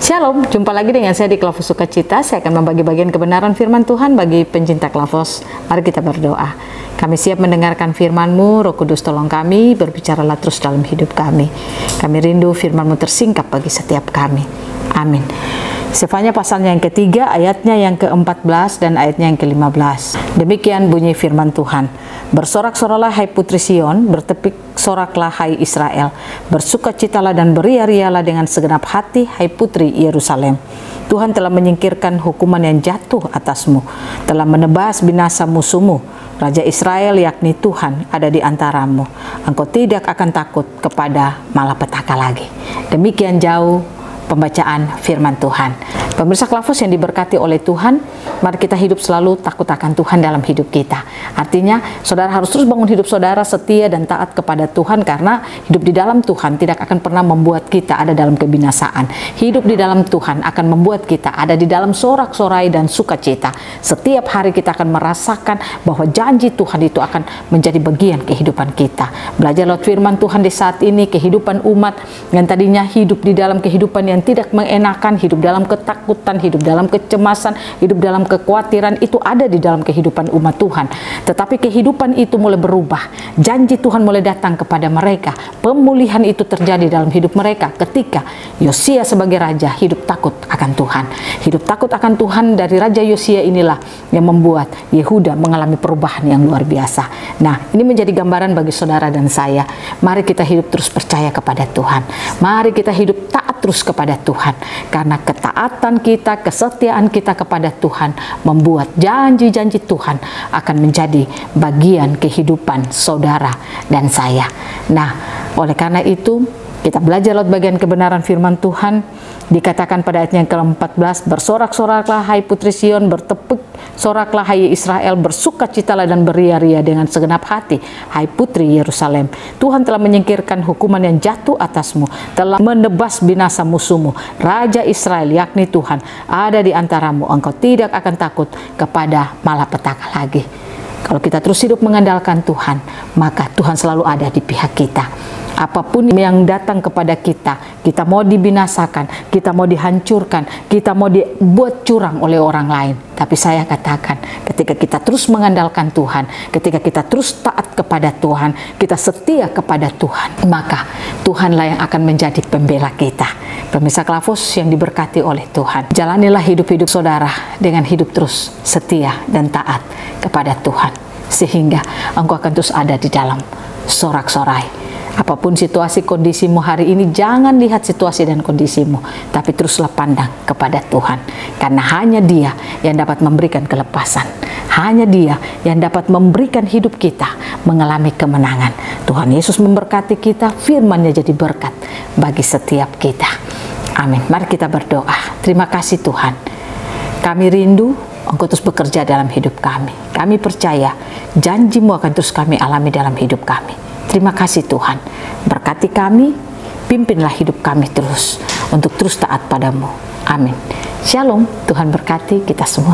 Shalom, jumpa lagi dengan saya di Klavos Sukacita. Saya akan membagi bagian kebenaran firman Tuhan bagi pencinta Klavos. Mari kita berdoa. Kami siap mendengarkan firman-Mu, Roh Kudus tolong kami, berbicaralah terus dalam hidup kami. Kami rindu firman-Mu tersingkap bagi setiap kami. Amin. Sefanya pasalnya yang ketiga, ayatnya yang ke-14 dan ayatnya yang ke-15. Demikian bunyi firman Tuhan. Bersorak-soraklah hai putri Sion, bertepik soraklah hai Israel. Bersukacitalah dan beria-rialah dengan segenap hati hai putri Yerusalem. Tuhan telah menyingkirkan hukuman yang jatuh atasmu, telah menebas binasa musuhmu. Raja Israel yakni Tuhan ada di antaramu. Engkau tidak akan takut kepada malapetaka lagi. Demikian jauh pembacaan firman Tuhan. Pemirsa Klavos yang diberkati oleh Tuhan, mari kita hidup selalu takut akan Tuhan dalam hidup kita. Artinya, saudara harus terus bangun hidup saudara setia dan taat kepada Tuhan, karena hidup di dalam Tuhan tidak akan pernah membuat kita ada dalam kebinasaan. Hidup di dalam Tuhan akan membuat kita ada di dalam sorak-sorai dan sukacita. Setiap hari kita akan merasakan bahwa janji Tuhan itu akan menjadi bagian kehidupan kita. Belajar lewat firman Tuhan di saat ini, kehidupan umat yang tadinya hidup di dalam kehidupan yang tidak mengenakan, hidup dalam ketakutan, hidup dalam kecemasan, hidup dalam kekhawatiran, itu ada di dalam kehidupan umat Tuhan. Tetapi kehidupan itu mulai berubah. Janji Tuhan mulai datang kepada mereka. Pemulihan itu terjadi dalam hidup mereka ketika Yosia sebagai raja hidup takut akan Tuhan. Hidup takut akan Tuhan dari Raja Yosia inilah yang membuat Yehuda mengalami perubahan yang luar biasa. Nah, ini menjadi gambaran bagi saudara dan saya. Mari kita hidup terus percaya kepada Tuhan. Mari kita hidup taat terus kepada Tuhan, karena ketaatan kita, kesetiaan kita kepada Tuhan membuat janji-janji Tuhan akan menjadi bagian kehidupan saudara dan saya. Nah, oleh karena itu kita belajar lewat bagian kebenaran firman Tuhan. Dikatakan pada ayat yang ke-14, bersorak-soraklah hai putri Sion, bertepuk soraklah hai Israel, bersukacitalah dan beria-ria dengan segenap hati hai putri Yerusalem. Tuhan telah menyingkirkan hukuman yang jatuh atasmu, telah menebas binasa musuhmu. Raja Israel yakni Tuhan ada di antaramu. Engkau tidak akan takut kepada malapetaka lagi. Kalau kita terus hidup mengandalkan Tuhan, maka Tuhan selalu ada di pihak kita. Apapun yang datang kepada kita, kita mau dibinasakan, kita mau dihancurkan, kita mau dibuat curang oleh orang lain. Tapi saya katakan, ketika kita terus mengandalkan Tuhan, ketika kita terus taat kepada Tuhan, kita setia kepada Tuhan, maka Tuhanlah yang akan menjadi pembela kita. Pemirsa Klavos yang diberkati oleh Tuhan, jalanilah hidup-hidup saudara dengan hidup terus setia dan taat kepada Tuhan, sehingga engkau akan terus ada di dalam sorak-sorai. Apapun situasi kondisimu hari ini, jangan lihat situasi dan kondisimu, tapi teruslah pandang kepada Tuhan, karena hanya Dia yang dapat memberikan kelepasan. Hanya Dia yang dapat memberikan hidup kita mengalami kemenangan. Tuhan Yesus memberkati kita, firman-Nya jadi berkat bagi setiap kita. Amin. Mari kita berdoa. Terima kasih Tuhan. Kami rindu Engkau terus bekerja dalam hidup kami. Kami percaya janji-Mu akan terus kami alami dalam hidup kami. Terima kasih Tuhan, berkati kami, pimpinlah hidup kami terus untuk terus taat padamu. Amin. Shalom, Tuhan berkati kita semua.